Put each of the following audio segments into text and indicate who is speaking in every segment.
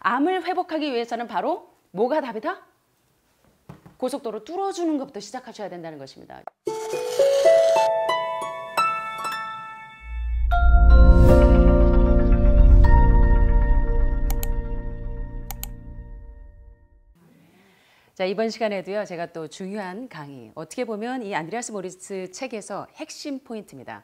Speaker 1: 암을 회복하기 위해서는 바로 뭐가 답이다? 고속도로 뚫어주는 것부터 시작하셔야 된다는 것입니다. 자, 이번 시간에도요, 제가 또 중요한 강의, 어떻게 보면 이 안드레아스 모리스 책에서 핵심 포인트입니다.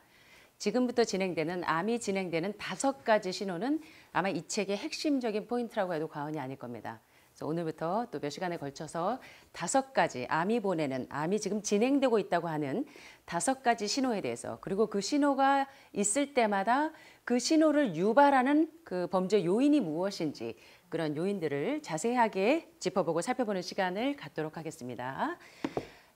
Speaker 1: 지금부터 진행되는 암이 진행되는 5가지 신호는 아마 이 책의 핵심적인 포인트라고 해도 과언이 아닐 겁니다. 그래서 오늘부터 또 몇 시간에 걸쳐서 5가지 암이 보내는, 암이 지금 진행되고 있다고 하는 5가지 신호에 대해서, 그리고 그 신호가 있을 때마다 그 신호를 유발하는 그 범죄 요인이 무엇인지, 그런 요인들을 자세하게 짚어보고 살펴보는 시간을 갖도록 하겠습니다.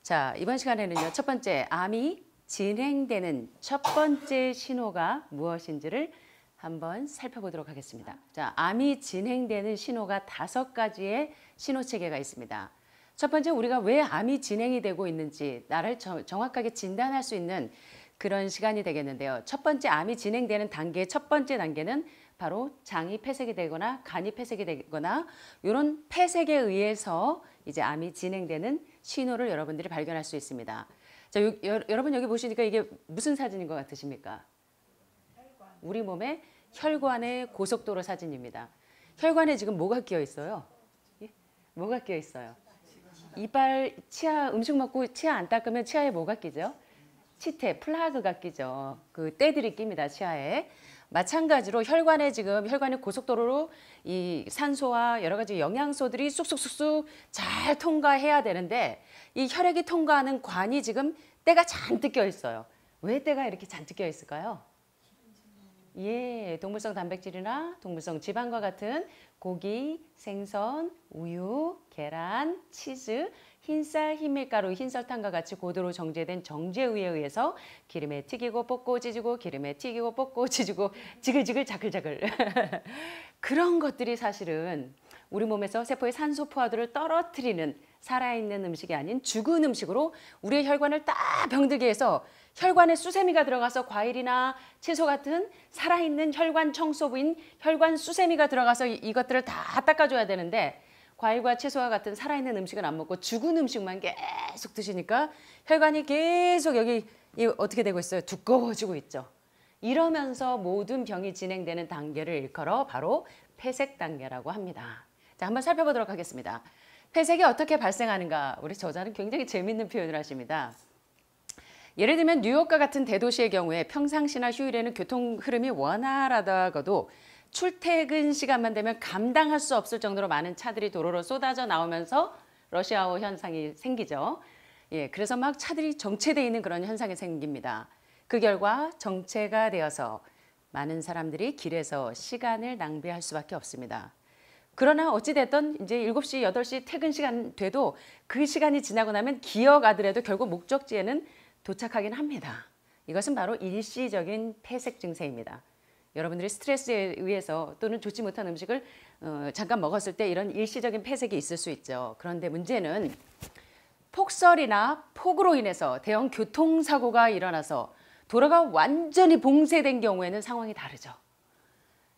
Speaker 1: 자, 이번 시간에는요, 첫 번째, 암이 진행되는 첫 번째 신호가 무엇인지를 한번 살펴보도록 하겠습니다. 자, 암이 진행되는 신호가 5가지의 신호 체계가 있습니다. 첫 번째, 우리가 왜 암이 진행이 되고 있는지 나를 정확하게 진단할 수 있는 그런 시간이 되겠는데요. 첫 번째, 암이 진행되는 단계의 첫 번째 단계는 바로 장이 폐색이 되거나 간이 폐색이 되거나 이런 폐색에 의해서 이제 암이 진행되는 신호를 여러분들이 발견할 수 있습니다. 자, 여러분 여기 보시니까 이게 무슨 사진인 것 같으십니까? 우리 몸의 혈관의 고속도로 사진입니다. 혈관에 지금 뭐가 끼어 있어요? 예? 뭐가 끼어 있어요? 이빨, 치아, 음식 먹고 치아 안 닦으면 치아에 뭐가 끼죠? 치태, 플라그가 끼죠. 그 때들이 낍니다, 치아에. 마찬가지로 혈관에 지금 혈관의 고속도로로 이 산소와 여러 가지 영양소들이 쑥쑥쑥쑥 잘 통과해야 되는데 이 혈액이 통과하는 관이 지금 때가 잔뜩 껴 있어요. 왜 때가 이렇게 잔뜩 껴 있을까요? 예, 동물성 단백질이나 동물성 지방과 같은 고기, 생선, 우유, 계란, 치즈, 흰쌀, 흰밀가루, 흰설탕과 같이 고도로 정제된 정제유에 의해서 기름에 튀기고 볶고 찢고 기름에 튀기고 볶고 찢고 지글지글 자글자글 그런 것들이 사실은 우리 몸에서 세포의 산소 포화도를 떨어뜨리는 살아있는 음식이 아닌 죽은 음식으로 우리의 혈관을 딱 병들게 해서 혈관에 수세미가 들어가서 과일이나 채소 같은 살아있는 혈관 청소부인 혈관 수세미가 들어가서 이것들을 다 닦아줘야 되는데 과일과 채소와 같은 살아있는 음식은 안 먹고 죽은 음식만 계속 드시니까 혈관이 계속 여기 어떻게 되고 있어요? 두꺼워지고 있죠. 이러면서 모든 병이 진행되는 단계를 일컬어 바로 폐색 단계라고 합니다. 자, 한번 살펴보도록 하겠습니다. 폐색이 어떻게 발생하는가? 우리 저자는 굉장히 재미있는 표현을 하십니다. 예를 들면 뉴욕과 같은 대도시의 경우에 평상시나 휴일에는 교통 흐름이 원활하다가도 출퇴근 시간만 되면 감당할 수 없을 정도로 많은 차들이 도로로 쏟아져 나오면서 러시아워 현상이 생기죠. 예, 그래서 막 차들이 정체되어 있는 그런 현상이 생깁니다. 그 결과 정체가 되어서 많은 사람들이 길에서 시간을 낭비할 수밖에 없습니다. 그러나 어찌됐든 이제 7시, 8시 퇴근 시간 돼도 그 시간이 지나고 나면 기어가더라도 결국 목적지에는 도착하긴 합니다. 이것은 바로 일시적인 폐색 증세입니다. 여러분들이 스트레스에 의해서 또는 좋지 못한 음식을 잠깐 먹었을 때 이런 일시적인 폐색이 있을 수 있죠. 그런데 문제는 폭설이나 폭우로 인해서 대형 교통사고가 일어나서 도로가 완전히 봉쇄된 경우에는 상황이 다르죠.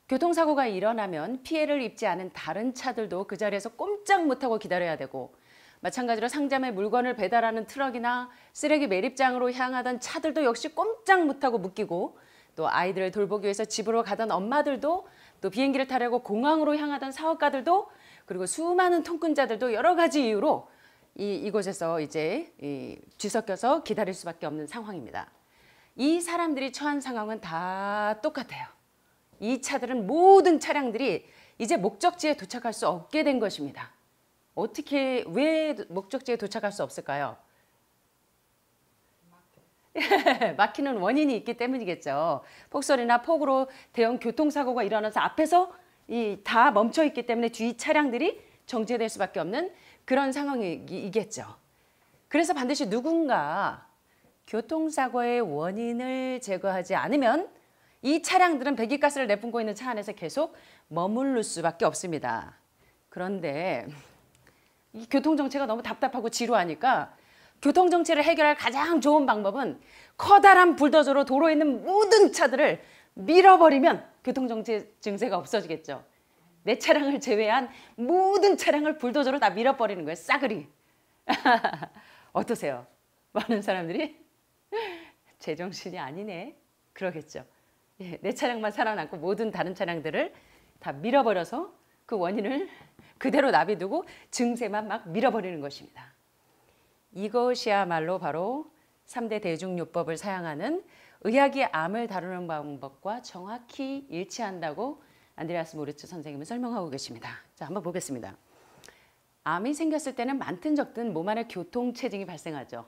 Speaker 1: 교통사고가 일어나면 피해를 입지 않은 다른 차들도 그 자리에서 꼼짝 못하고 기다려야 되고 마찬가지로 상점에 물건을 배달하는 트럭이나 쓰레기 매립장으로 향하던 차들도 역시 꼼짝 못하고 묶이고 또 아이들을 돌보기 위해서 집으로 가던 엄마들도 또 비행기를 타려고 공항으로 향하던 사업가들도 그리고 수많은 통근자들도 여러 가지 이유로 이곳에서 이제 뒤섞여서 기다릴 수밖에 없는 상황입니다. 이 사람들이 처한 상황은 다 똑같아요. 이 차들은 모든 차량들이 이제 목적지에 도착할 수 없게 된 것입니다. 어떻게, 왜 목적지에 도착할 수 없을까요? 막히는 원인이 있기 때문이겠죠. 폭설이나 폭우로 대형 교통사고가 일어나서 앞에서 다 멈춰 있기 때문에 뒤 차량들이 정체될 수밖에 없는 그런 상황이겠죠. 그래서 반드시 누군가 교통사고의 원인을 제거하지 않으면 이 차량들은 배기가스를 내뿜고 있는 차 안에서 계속 머무를 수밖에 없습니다. 그런데 이 교통정체가 너무 답답하고 지루하니까 교통정체를 해결할 가장 좋은 방법은 커다란 불도저로 도로에 있는 모든 차들을 밀어버리면 교통정체 증세가 없어지겠죠. 내 차량을 제외한 모든 차량을 불도저로 다 밀어버리는 거예요. 싸그리. 어떠세요? 많은 사람들이 제정신이 아니네. 그러겠죠. 예, 내 차량만 살아남고 모든 다른 차량들을 다 밀어버려서 그 원인을 그대로 놔비두고 증세만 막 밀어버리는 것입니다. 이것이야말로 바로 3대 대중요법을 사용하는 의학이 암을 다루는 방법과 정확히 일치한다고 안드레아스 모리츠 선생님은 설명하고 계십니다. 자, 한번 보겠습니다. 암이 생겼을 때는 많든 적든 몸 안에 교통체증이 발생하죠.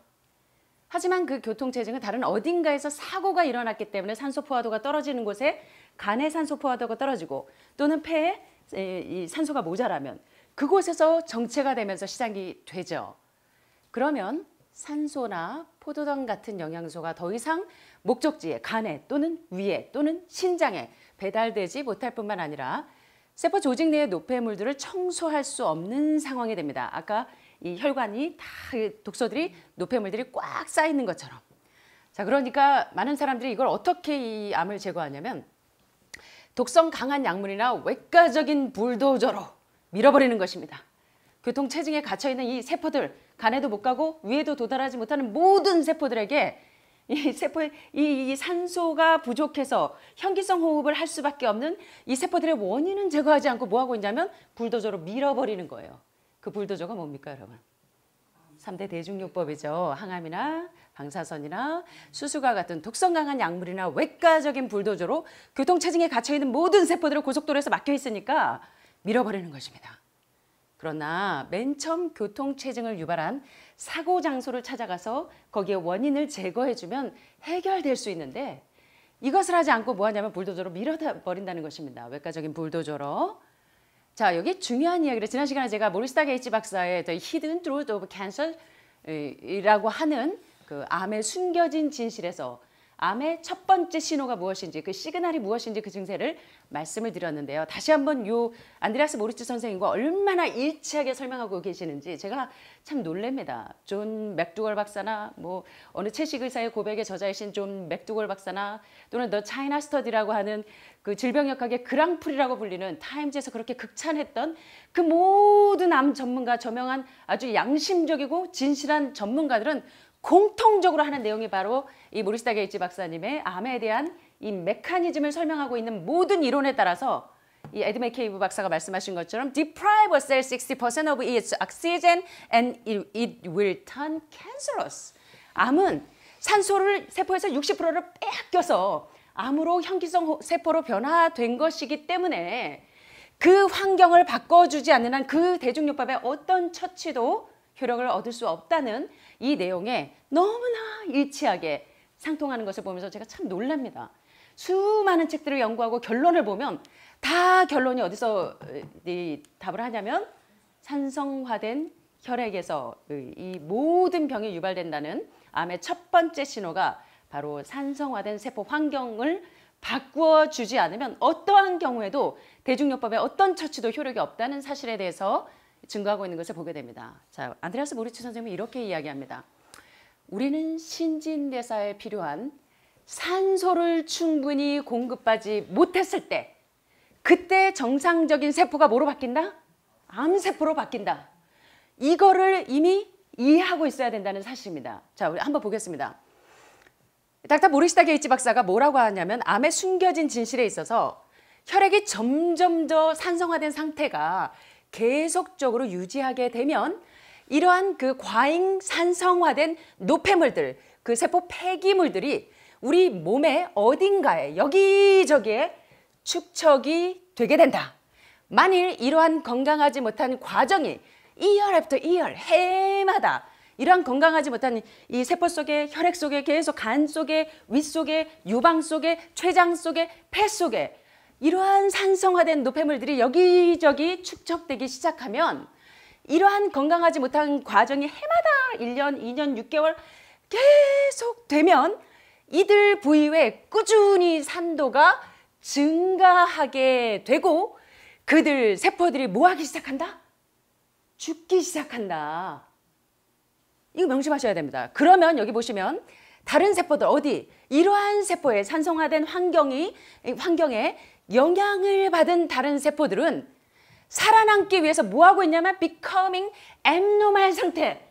Speaker 1: 하지만 그 교통체증은 다른 어딘가에서 사고가 일어났기 때문에 산소 포화도가 떨어지는 곳에 간의 산소 포화도가 떨어지고 또는 폐에 이 산소가 모자라면 그곳에서 정체가 되면서 시작이 되죠. 그러면 산소나 포도당 같은 영양소가 더 이상 목적지에 간에 또는 위에 또는 신장에 배달되지 못할 뿐만 아니라 세포 조직 내의 노폐물들을 청소할 수 없는 상황이 됩니다. 아까 이 혈관이 다 독소들이 노폐물들이 꽉 쌓여 있는 것처럼. 자, 그러니까 많은 사람들이 이걸 어떻게 이 암을 제거하냐면 독성 강한 약물이나 외과적인 불도저로 밀어버리는 것입니다. 교통체증에 갇혀있는 이 세포들, 간에도 못 가고 위에도 도달하지 못하는 모든 세포들에게 이 세포의 이 산소가 부족해서 현기성 호흡을 할 수밖에 없는 이 세포들의 원인은 제거하지 않고 뭐 하고 있냐면 불도저로 밀어버리는 거예요. 그 불도저가 뭡니까, 여러분? 3대 대중요법이죠. 항암이나 방사선이나 수수과 같은 독성 강한 약물이나 외과적인 불도저로 교통체증에 갇혀있는 모든 세포들을 고속도로에서 막혀 있으니까 밀어버리는 것입니다. 그러나 맨 처음 교통체증을 유발한 사고 장소를 찾아가서 거기에 원인을 제거해주면 해결될 수 있는데 이것을 하지 않고 뭐 하냐면 불도저로 밀어버린다는 것입니다. 외과적인 불도저로. 자, 여기 중요한 이야기를 지난 시간에 제가 모리스 게이츠 박사의 The Hidden Truth of Cancer이라고 하는 그 암의 숨겨진 진실에서 암의 첫 번째 신호가 무엇인지 그 시그널이 무엇인지 그 증세를 말씀을 드렸는데요. 다시 한번 요 안드레아스 모리츠 선생님과 얼마나 일치하게 설명하고 계시는지 제가 참 놀랍니다. 존 맥두걸 박사나 뭐 어느 채식 의사의 고백의 저자이신 존 맥두걸 박사나 또는 The China Study라고 하는 그 질병역학의 그랑프리라고 불리는 타임즈에서 그렇게 극찬했던 그 모든 암 전문가 저명한 아주 양심적이고 진실한 전문가들은 공통적으로 하는 내용이 바로 이 모리스 게이츠 박사님의 암에 대한 이 메커니즘을 설명하고 있는 모든 이론에 따라서 이 에드 맥케이브 박사가 말씀하신 것처럼 deprive a cell 60% of its oxygen and it will turn cancerous. 암은 산소를 세포에서 60%를 빼앗겨서 암으로 현기성 세포로 변화된 것이기 때문에 그 환경을 바꿔주지 않는 한 그 대중요법의 어떤 처치도 효력을 얻을 수 없다는 이 내용에 너무나 일치하게 상통하는 것을 보면서 제가 참 놀랍니다. 수많은 책들을 연구하고 결론을 보면 다 결론이 어디서 이 답을 하냐면 산성화된 혈액에서 이 모든 병이 유발된다는 암의 첫 번째 신호가 바로 산성화된 세포 환경을 바꾸어주지 않으면 어떠한 경우에도 대중요법의 어떤 처치도 효력이 없다는 사실에 대해서 증거하고 있는 것을 보게 됩니다. 자, 안드레아스 모리츠 선생님이 이렇게 이야기합니다. 우리는 신진대사에 필요한 산소를 충분히 공급하지 못했을 때 그때 정상적인 세포가 뭐로 바뀐다? 암세포로 바뀐다. 이거를 이미 이해하고 있어야 된다는 사실입니다. 자, 우리 한번 보겠습니다. 닥터 모리스 게이츠 박사가 뭐라고 하냐면 암의 숨겨진 진실에 있어서 혈액이 점점 더 산성화된 상태가 계속적으로 유지하게 되면 이러한 그 과잉 산성화된 노폐물들, 그 세포 폐기물들이 우리 몸의 어딘가에 여기저기에 축적이 되게 된다. 만일 이러한 건강하지 못한 과정이 이열 애프터 이열 해마다 이러한 건강하지 못한 이 세포 속에 혈액 속에 계속 간 속에 위 속에 유방 속에 췌장 속에 폐 속에 이러한 산성화된 노폐물들이 여기저기 축적되기 시작하면 이러한 건강하지 못한 과정이 해마다 1년, 2년, 6개월 계속 되면 이들 부위에 꾸준히 산도가 증가하게 되고 그들 세포들이 뭐 하기 시작한다? 죽기 시작한다. 이거 명심하셔야 됩니다. 그러면 여기 보시면 다른 세포들 어디 이러한 세포의 산성화된 환경에 영향을 받은 다른 세포들은 살아남기 위해서 뭐하고 있냐면 becoming abnormal 상태.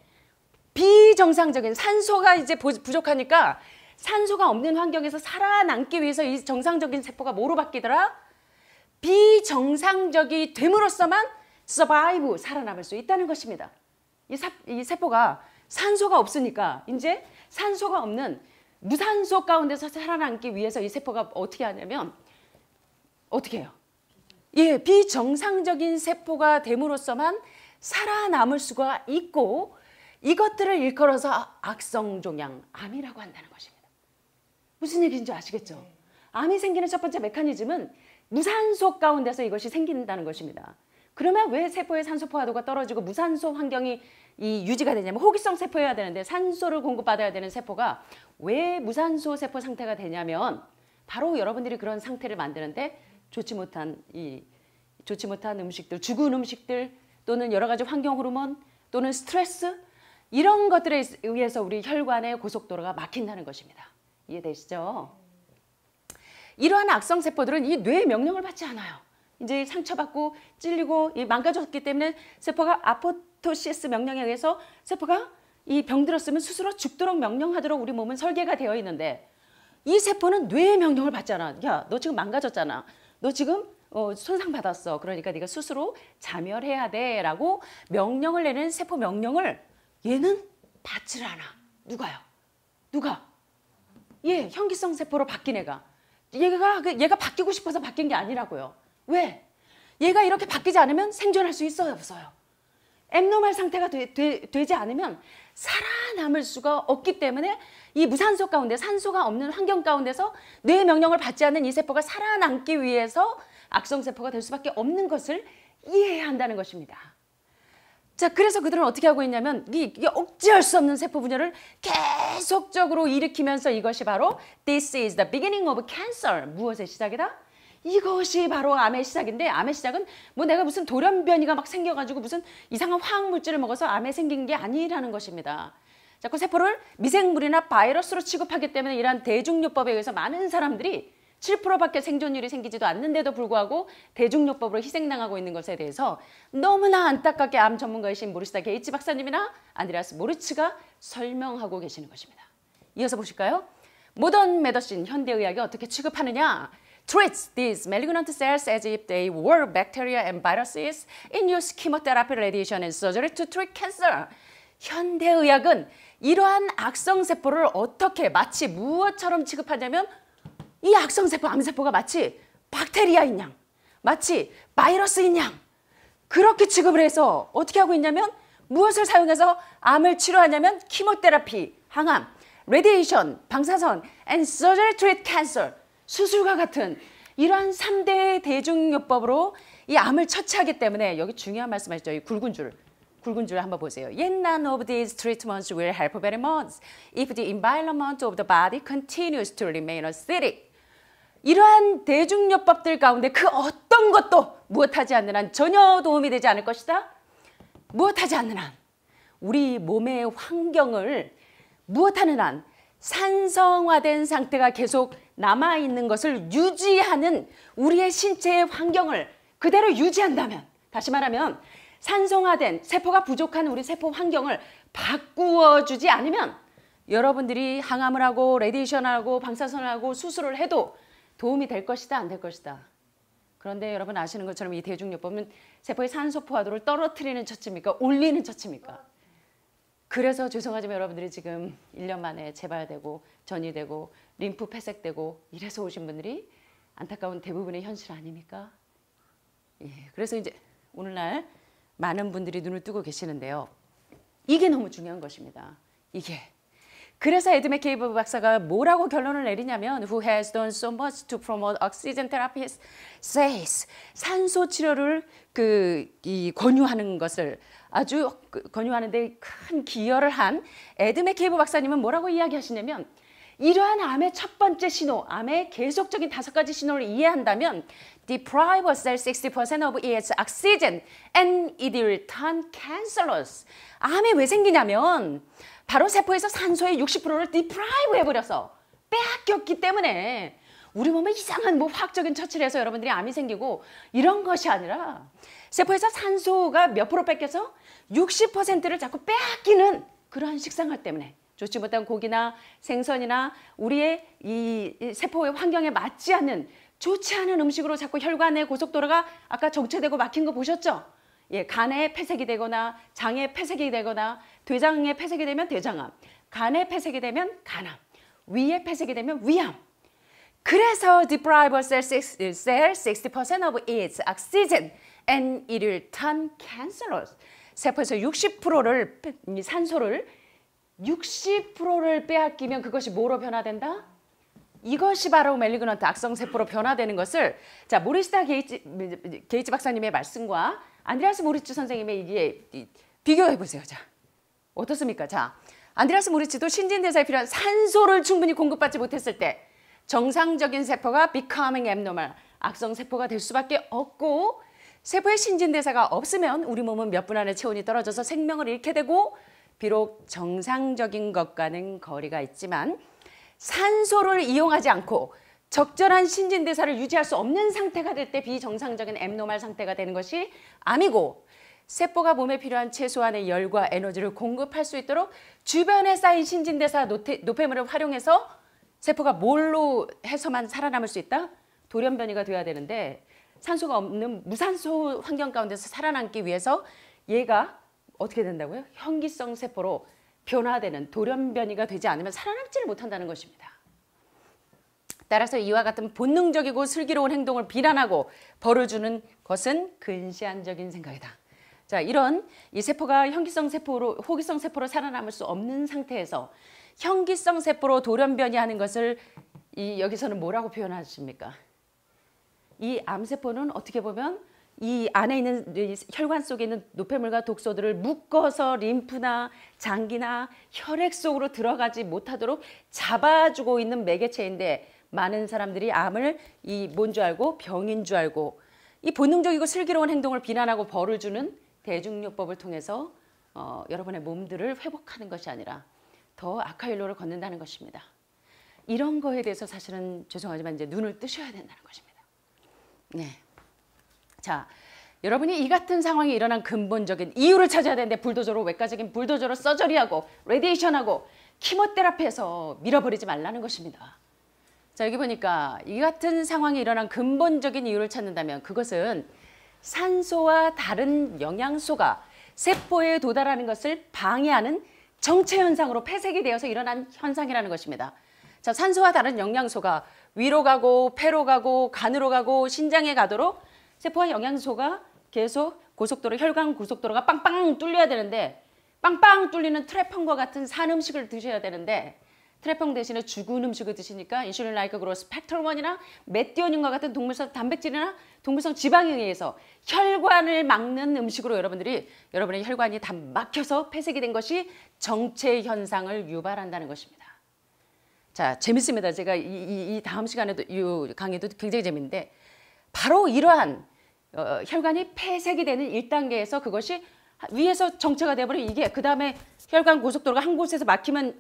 Speaker 1: 비정상적인 산소가 이제 부족하니까 산소가 없는 환경에서 살아남기 위해서 이 정상적인 세포가 뭐로 바뀌더라? 비정상적이 됨으로써만 survive, 살아남을 수 있다는 것입니다. 이 세포가 산소가 없으니까 이제 산소가 없는 무산소 가운데서 살아남기 위해서 이 세포가 어떻게 하냐면 어떻게 해요? 예, 비정상적인 세포가 됨으로써만 살아남을 수가 있고 이것들을 일컬어서 악성종양, 암이라고 한다는 것입니다. 무슨 얘기인지 아시겠죠? 암이 생기는 첫 번째 메커니즘은 무산소 가운데서 이것이 생긴다는 것입니다. 그러면 왜 세포의 산소 포화도가 떨어지고 무산소 환경이 유지가 되냐면 호기성 세포여야 되는데 산소를 공급받아야 되는 세포가 왜 무산소 세포 상태가 되냐면 바로 여러분들이 그런 상태를 만드는데 좋지 못한 음식들, 죽은 음식들 또는 여러 가지 환경 호르몬 또는 스트레스 이런 것들에 의해서 우리 혈관의 고속도로가 막힌다는 것입니다. 이해되시죠? 이러한 악성 세포들은 이 뇌의 명령을 받지 않아요. 이제 상처받고 찔리고 망가졌기 때문에 세포가 아포토시스 명령에 의해서 세포가 이 병들었으면 스스로 죽도록 명령하도록 우리 몸은 설계가 되어 있는데 이 세포는 뇌의 명령을 받잖아. 야, 너 지금 망가졌잖아. 너 지금 손상받았어. 그러니까 네가 스스로 자멸해야 돼 라고 명령을 내는 세포 명령을 얘는 받질 않아. 누가요? 누가? 예, 현기성 세포로 바뀐 애가. 얘가 바뀌고 싶어서 바뀐 게 아니라고요. 왜? 얘가 이렇게 바뀌지 않으면 생존할 수 있어요, 없어요? 앱노멀 상태가 되지 않으면 살아남을 수가 없기 때문에 이 무산소 가운데 산소가 없는 환경 가운데서 뇌의 명령을 받지 않는 이 세포가 살아남기 위해서 악성세포가 될 수밖에 없는 것을 이해해야 한다는 것입니다. 자, 그래서 그들은 어떻게 하고 있냐면 이게 억제할 수 없는 세포 분열을 계속적으로 일으키면서 이것이 바로 This is the beginning of cancer. 무엇의 시작이다? 이것이 바로 암의 시작인데 암의 시작은 뭐 내가 무슨 돌연변이가 막 생겨가지고 무슨 이상한 화학물질을 먹어서 암에 생긴 게 아니라는 것입니다. 자꾸 세포를 미생물이나 바이러스로 취급하기 때문에 이러한 대중요법에 의해서 많은 사람들이 7%밖에 생존율이 생기지도 않는데도 불구하고 대중요법으로 희생당하고 있는 것에 대해서 너무나 안타깝게 암 전문가이신 모리시타 게이츠 박사님이나 안드레아스 모르츠가 설명하고 계시는 것입니다. 이어서 보실까요? 모던 메디신, 현대의학이 어떻게 취급하느냐? treats these malignant cells as if they were bacteria and viruses and use chemotherapy, radiation and surgery to treat cancer. 현대의학은 이러한 악성세포를 어떻게 마치 무엇처럼 취급하냐면 이 악성세포, 암세포가 마치 박테리아인 양, 마치 바이러스인 양 그렇게 취급을 해서 어떻게 하고 있냐면 무엇을 사용해서 암을 치료하냐면 키모테라피, 항암, 레디에이션, 방사선, and surgery to treat cancer, 수술과 같은 이러한 3대 대중요법으로 이 암을 처치하기 때문에 여기 중요한 말씀하시죠. 이 굵은 줄 한번 보세요. Yet none of these treatments will help very much if the environment of the body continues to remain acidic. 이러한 대중요법들 가운데 그 어떤 것도 무엇하지 않는 한 전혀 도움이 되지 않을 것이다. 무엇하지 않는 한 우리 몸의 환경을 무엇하는 한 산성화된 상태가 계속 남아있는 것을 유지하는 우리의 신체의 환경을 그대로 유지한다면, 다시 말하면 산성화된 세포가 부족한 우리 세포 환경을 바꾸어주지 않으면 여러분들이 항암을 하고 레디에이션을 하고 방사선을 하고 수술을 해도 도움이 될 것이다, 안 될 것이다. 그런데 여러분 아시는 것처럼 이 대중요법은 세포의 산소 포화도를 떨어뜨리는 처치입니까? 올리는 처치입니까? 그래서 죄송하지만 여러분들이 지금 1년 만에 재발되고 전이되고 림프 폐색되고 이래서 오신 분들이 안타까운 대부분의 현실 아닙니까? 예, 그래서 이제 오늘날 많은 분들이 눈을 뜨고 계시는데요. 이게 너무 중요한 것입니다. 이게. 그래서 에드 맥케이브 박사가 뭐라고 결론을 내리냐면 Who has done so much to promote oxygen therapy says 산소 치료를 권유하는 것을 아주 권유하는데 큰 기여를 한 에드 맥케이브 박사님은 뭐라고 이야기하시냐면 이러한 암의 첫 번째 신호, 암의 계속적인 5가지 신호를 이해한다면 deprive a cell 60% of its oxygen and it will turn cancerous. 암이 왜 생기냐면 바로 세포에서 산소의 60%를 deprive 해버려서 빼앗겼기 때문에 우리 몸에 이상한 화학적인 처치를 해서 여러분들이 암이 생기고 이런 것이 아니라 세포에서 산소가 몇 프로 뺏겨서 60%를 자꾸 빼앗기는 그러한 식생활 때문에 좋지 못한 고기나 생선이나 우리의 이 세포의 환경에 맞지 않는 좋지 않은 음식으로 자꾸 혈관의 고속도로가 아까 정체되고 막힌 거 보셨죠? 예, 간에 폐색이 되거나 장에 폐색이 되거나 췌장에 폐색이 되면 대장암, 간에 폐색이 되면 간암, 위에 폐색이 되면 위암. 그래서 deprive a cell 60% of its oxygen and it will turn cancerous. 세포에서 60%를 산소를 60%를 빼앗기면 그것이 뭐로 변화된다? 이것이 바로 멜리그넌트 악성세포로 변화되는 것을 자 모리스타 게이츠 박사님의 말씀과 안드레아스 모리츠 선생님의 이게 비교해 보세요. 자 어떻습니까? 자 안드레아스 모리츠도 신진대사에 필요한 산소를 충분히 공급받지 못했을 때 정상적인 세포가 becoming abnormal 악성세포가 될 수밖에 없고 세포의 신진대사가 없으면 우리 몸은 몇 분 안에 체온이 떨어져서 생명을 잃게 되고 비록 정상적인 것과는 거리가 있지만 산소를 이용하지 않고 적절한 신진대사를 유지할 수 없는 상태가 될 때 비정상적인 앱노말 상태가 되는 것이 암이고 세포가 몸에 필요한 최소한의 열과 에너지를 공급할 수 있도록 주변에 쌓인 신진대사 노폐물을 활용해서 세포가 뭘로 해서만 살아남을 수 있다? 돌연변이가 돼야 되는데 산소가 없는 무산소 환경 가운데서 살아남기 위해서 얘가 어떻게 된다고요? 현기성 세포로 변화되는 돌연변이가 되지 않으면 살아남지를 못한다는 것입니다. 따라서 이와 같은 본능적이고 슬기로운 행동을 비난하고 벌을 주는 것은 근시안적인 생각이다. 자, 이런 이 세포가 현기성 세포로 호기성 세포로 살아남을 수 없는 상태에서 현기성 세포로 돌연변이하는 것을 여기서는 뭐라고 표현하십니까? 이 암세포는 어떻게 보면 이 안에 있는 이 혈관 속에 있는 노폐물과 독소들을 묶어서 림프나 장기나 혈액 속으로 들어가지 못하도록 잡아주고 있는 매개체인데 많은 사람들이 암을 이 뭔 줄 알고 병인 줄 알고 이 본능적이고 슬기로운 행동을 비난하고 벌을 주는 대중요법을 통해서 여러분의 몸들을 회복하는 것이 아니라 더 악한 일로를 걷는다는 것입니다. 이런 거에 대해서 사실은 죄송하지만 이제 눈을 뜨셔야 된다는 것입니다. 네. 자, 여러분이 이 같은 상황이 일어난 근본적인 이유를 찾아야 되는데 불도저로 외과적인 불도저로 서저리하고 레디에이션하고 키모테라피에서 밀어버리지 말라는 것입니다. 자, 여기 보니까 이 같은 상황이 일어난 근본적인 이유를 찾는다면 그것은 산소와 다른 영양소가 세포에 도달하는 것을 방해하는 정체 현상으로 폐색이 되어서 일어난 현상이라는 것입니다. 자, 산소와 다른 영양소가 위로 가고 폐로 가고 간으로 가고 신장에 가도록 세포와 영양소가 계속 고속도로, 혈관 고속도로가 빵빵 뚫려야 되는데 빵빵 뚫리는 트레펑과 같은 산 음식을 드셔야 되는데 트레펑 대신에 죽은 음식을 드시니까 인슐린 라이크 그로스 팩터1이나 메티오닌과 같은 동물성 단백질이나 동물성 지방에 의해서 혈관을 막는 음식으로 여러분의 혈관이 다 막혀서 폐색이 된 것이 정체 현상을 유발한다는 것입니다. 자, 재밌습니다. 제가 이 다음 시간에도 이 강의도 굉장히 재밌는데 바로 이러한 혈관이 폐색이 되는 1단계에서 그것이 위에서 정체가 돼버리면 이게 그 다음에 혈관 고속도로가 한 곳에서 막히면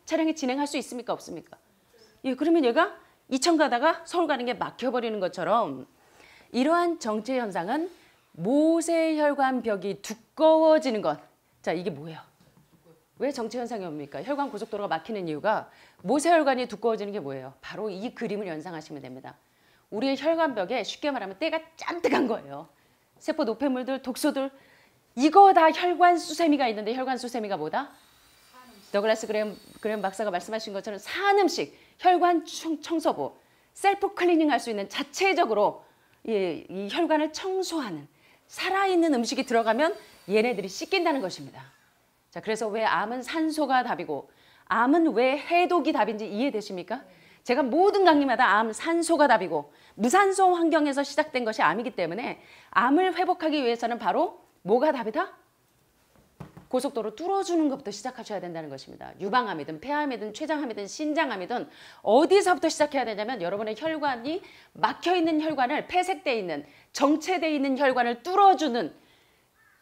Speaker 1: 차량이 진행할 수 있습니까? 없습니까? 예, 그러면 얘가 이천 가다가 서울 가는 게 막혀버리는 것처럼 이러한 정체 현상은 모세혈관 벽이 두꺼워지는 것. 자, 이게 뭐예요? 왜 정체 현상이 옵니까? 혈관 고속도로가 막히는 이유가 모세혈관이 두꺼워지는 게 뭐예요? 바로 이 그림을 연상하시면 됩니다. 우리의 혈관벽에 쉽게 말하면 때가 짠뜩한 거예요. 세포 노폐물들, 독소들 이거 다 혈관 수세미가 있는데 혈관 수세미가 뭐다? 더글라스 그레엄 박사가 말씀하신 것처럼 산음식, 혈관 청소부, 셀프 클리닝 할 수 있는 자체적으로 이 혈관을 청소하는 살아있는 음식이 들어가면 얘네들이 씻긴다는 것입니다. 자, 그래서 왜 암은 산소가 답이고 암은 왜 해독이 답인지 이해되십니까? 제가 모든 강의마다 암 산소가 답이고 무산소 환경에서 시작된 것이 암이기 때문에 암을 회복하기 위해서는 바로 뭐가 답이다? 고속도로 뚫어주는 것부터 시작하셔야 된다는 것입니다. 유방암이든 폐암이든 췌장암이든 신장암이든 어디서부터 시작해야 되냐면 여러분의 혈관이 막혀있는 혈관을 폐색되어 있는 정체되어 있는 혈관을 뚫어주는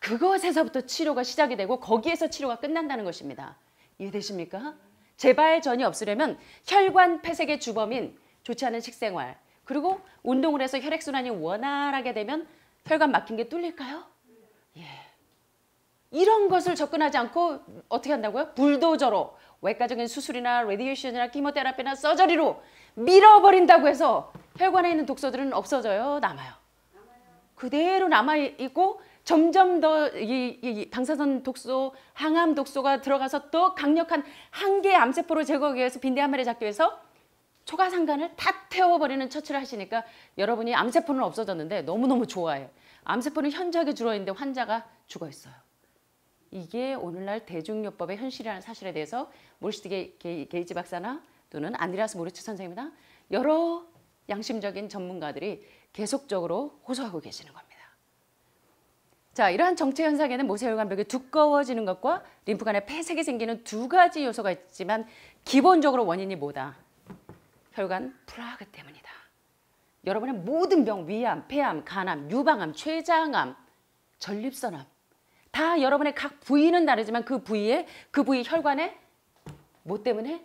Speaker 1: 그것에서부터 치료가 시작이 되고 거기에서 치료가 끝난다는 것입니다. 이해되십니까? 재발전이 없으려면 혈관 폐색의 주범인 좋지 않은 식생활 그리고 운동을 해서 혈액순환이 원활하게 되면 혈관 막힌 게 뚫릴까요? 예. 이런 것을 접근하지 않고 어떻게 한다고요? 불도저로 외과적인 수술이나 레디에이션이나 키모테라피나 서저리로 밀어버린다고 해서 혈관에 있는 독소들은 없어져요? 남아요? 그대로 남아있고 점점 더 이 방사선 독소, 항암 독소가 들어가서 또 강력한 한 개의 암세포를 제거하기 위해서 빈대 한 마리 잡기 위해서 초가상간을 다 태워버리는 처치를 하시니까 여러분이 암세포는 없어졌는데 너무너무 좋아해요. 암세포는 현저하게 줄어있는데 환자가 죽어있어요. 이게 오늘날 대중요법의 현실이라는 사실에 대해서 모리시드 게이지 박사나 또는 안드레아스 모리츠 선생님이나 여러 양심적인 전문가들이 계속적으로 호소하고 계시는 겁니다. 자, 이러한 정체 현상에는 모세혈관벽이 두꺼워지는 것과 림프관에 폐색이 생기는 두 가지 요소가 있지만 기본적으로 원인이 뭐다? 혈관 플라그 때문이다. 여러분의 모든 병, 위암, 폐암, 간암, 유방암, 췌장암, 전립선암 다 여러분의 각 부위는 다르지만 그 부위 혈관에 뭐 때문에?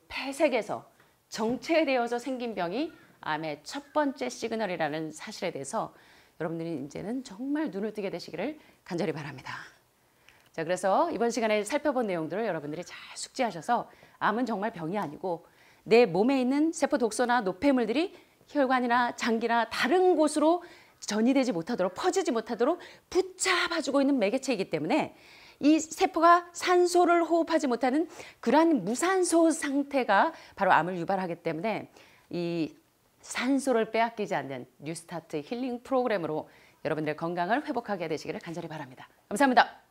Speaker 1: 폐색에서 정체되어서 생긴 병이 암의 첫 번째 시그널이라는 사실에 대해서 여러분들이 이제는 정말 눈을 뜨게 되시기를 간절히 바랍니다. 자, 그래서 이번 시간에 살펴본 내용들을 여러분들이 잘 숙지하셔서 암은 정말 병이 아니고 내 몸에 있는 세포 독소나 노폐물들이 혈관이나 장기나 다른 곳으로 전이되지 못하도록 퍼지지 못하도록 붙잡아주고 있는 매개체이기 때문에 이 세포가 산소를 호흡하지 못하는 그러한 무산소 상태가 바로 암을 유발하기 때문에 이 산소를 빼앗기지 않는 뉴스타트 힐링 프로그램으로 여러분들의 건강을 회복하게 되시기를 간절히 바랍니다. 감사합니다.